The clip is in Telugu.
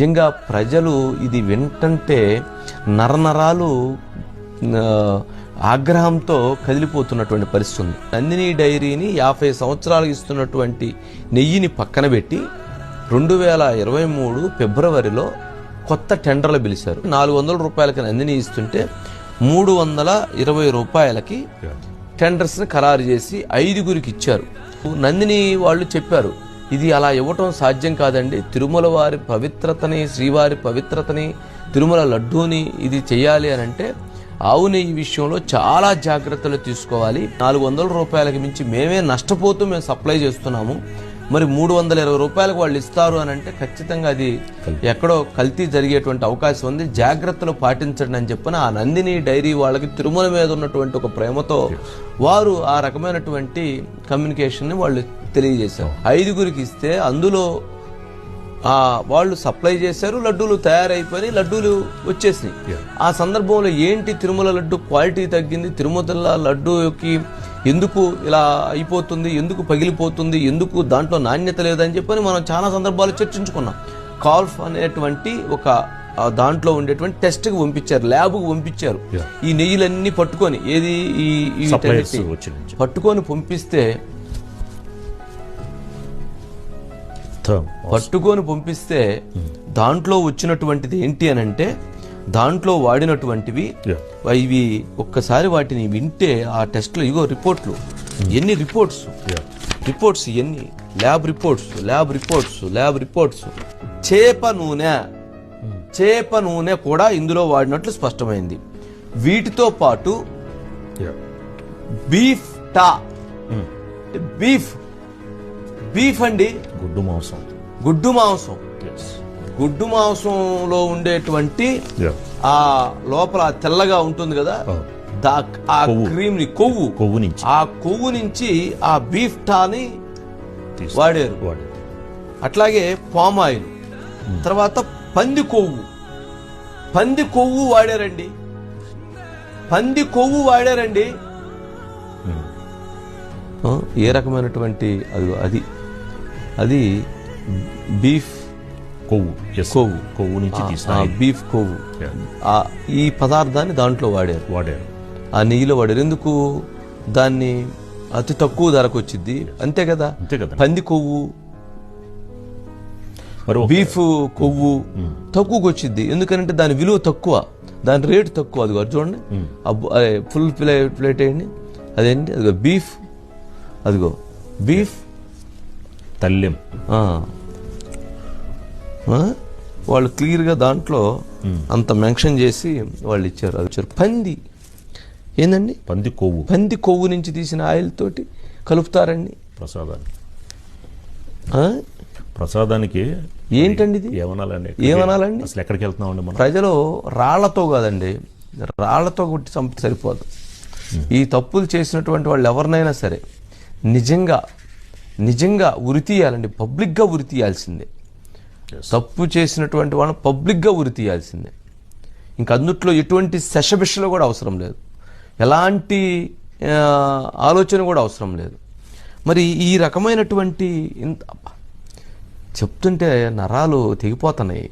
నిజంగా ప్రజలు ఇది వింటంటే నరనరాలు ఆగ్రహంతో కదిలిపోతున్నటువంటి పరిస్థితి ఉంది. నందిని డైరీని 50 సంవత్సరాలకు ఇస్తున్నటువంటి నెయ్యిని పక్కన పెట్టి 2023 ఫిబ్రవరిలో కొత్త టెండర్లు పిలిచారు. 400 రూపాయలకి నందిని ఇస్తుంటే 320 రూపాయలకి టెండర్స్ని ఖరారు చేసి 5గురికి ఇచ్చారు. నందిని వాళ్ళు చెప్పారు, ఇది అలా ఇవ్వటం సాధ్యం కాదండి, తిరుమల వారి పవిత్రతని, శ్రీవారి పవిత్రతని, తిరుమల లడ్డూని ఇది చెయ్యాలి అని అంటే ఆవు నెయ్యి విషయంలో చాలా జాగ్రత్తలు తీసుకోవాలి. 400 రూపాయలకి మించి మేమే నష్టపోతూ మేము సప్లై చేస్తున్నాము. మరి 320 రూపాయలకు వాళ్ళు ఇస్తారు అని అంటే ఖచ్చితంగా అది ఎక్కడో కల్తీ జరిగేటువంటి అవకాశం ఉంది. జాగ్రత్తలు పాటించండి అని చెప్పిన ఆ నందిని డైరీ వాళ్ళకి తిరుమల మీద ఉన్నటువంటి ఒక ప్రేమతో వారు ఆ రకమైనటువంటి కమ్యూనికేషన్ని వాళ్ళు తెలియజేశారు. 5గురికి ఇస్తే అందులో వాళ్ళు సప్లై చేశారు, లడ్డూలు తయారైపోయి లడ్డూలు వచ్చేసినాయి. ఆ సందర్భంలో ఏంటి తిరుమల లడ్డు క్వాలిటీ తగ్గింది, తిరుమల లడ్డూకి ఎందుకు ఇలా అయిపోతుంది, ఎందుకు పగిలిపోతుంది, ఎందుకు దాంట్లో నాణ్యత లేదని చెప్పని మనం చాలా సందర్భాలు చర్చించుకున్నాం. కాల్ఫ్ అనేటువంటి ఒక దాంట్లో ఉండేటువంటి టెస్ట్కి పంపించారు, ల్యాబ్కి పంపించారు. ఈ నెయ్యిలన్నీ పట్టుకొని ఏది ఈ పట్టుకొని పంపిస్తే దాంట్లో వచ్చినటువంటిది ఏంటి అని అంటే దాంట్లో వాడినటువంటివి ఇవి ఒక్కసారి వాటిని వింటే ఆ టెస్ట్లో ఇగో రిపోర్ట్లు ఎన్ని రిపోర్ట్స్ ఎన్ని ల్యాబ్ రిపోర్ట్స్ చేప నూనె కూడా ఇందులో వాడినట్లు స్పష్టమైంది. వీటితో పాటు బీఫ్ అండి, గుడ్డు మాంసంలో ఉండేటువంటి ఆ లోపల తెల్లగా ఉంటుంది కదా ఆ క్రీమ్ ని కొవ్వు నుంచి ఆ బీఫ్ టాని వాడారు. అట్లాగే పామ్ ఆయిల్, తర్వాత పంది కొవ్వు వాడారండి. ఏ రకమైనటువంటి అది బీఫ్ కొవ్వు నుంచి బీఫ్ కొవ్వు ఈ పదార్థాన్ని దాంట్లో వాడారు, ఆ నెయ్యిలో వాడారు. ఎందుకు? దాన్ని అతి తక్కువ ధరకు వచ్చింది, అంతే కదా. పంది కొవ్వు, బీఫ్ కొవ్వు తక్కువకి వచ్చింది, ఎందుకంటే దాని విలువ తక్కువ, దాని రేటు తక్కువ. అదిగో చూడండి, ఫుల్ ప్లేట్ వేయండి, అదేంటి అదిగో బీఫ్ తల్లిం. వాళ్ళు క్లియర్గా దాంట్లో అంత మెన్షన్ చేసి వాళ్ళు ఇచ్చారు. అది వచ్చారు పంది ఏందండి, పంది కొవ్వు నుంచి తీసిన ఆయిల్ తోటి కలుపుతారండి ప్రసాదానికి. ఏంటండి ఇది? ఏమనాలండి? అసలు ఎక్కడికి వెళ్తున్నామండి మనం? ప్రజలు రాళ్లతో కాదండి, రాళ్లతో కొట్టి చంపితే సరిపోదు. ఈ తప్పులు చేసినటువంటి వాళ్ళు ఎవరినైనా సరే నిజంగా ఉరి తీయాలండి, పబ్లిక్గా ఉరి తీయాల్సిందే. తప్పు చేసినటువంటి వాళ్ళని పబ్లిక్గా ఉరి తీయాల్సిందే. ఇంకా అందుట్లో ఎటువంటి శషబిషలు కూడా అవసరం లేదు, ఎలాంటి ఆలోచన కూడా అవసరం లేదు. మరి ఈ రకమైనటువంటి చెప్తుంటే నరాలు తెగిపోతున్నాయి.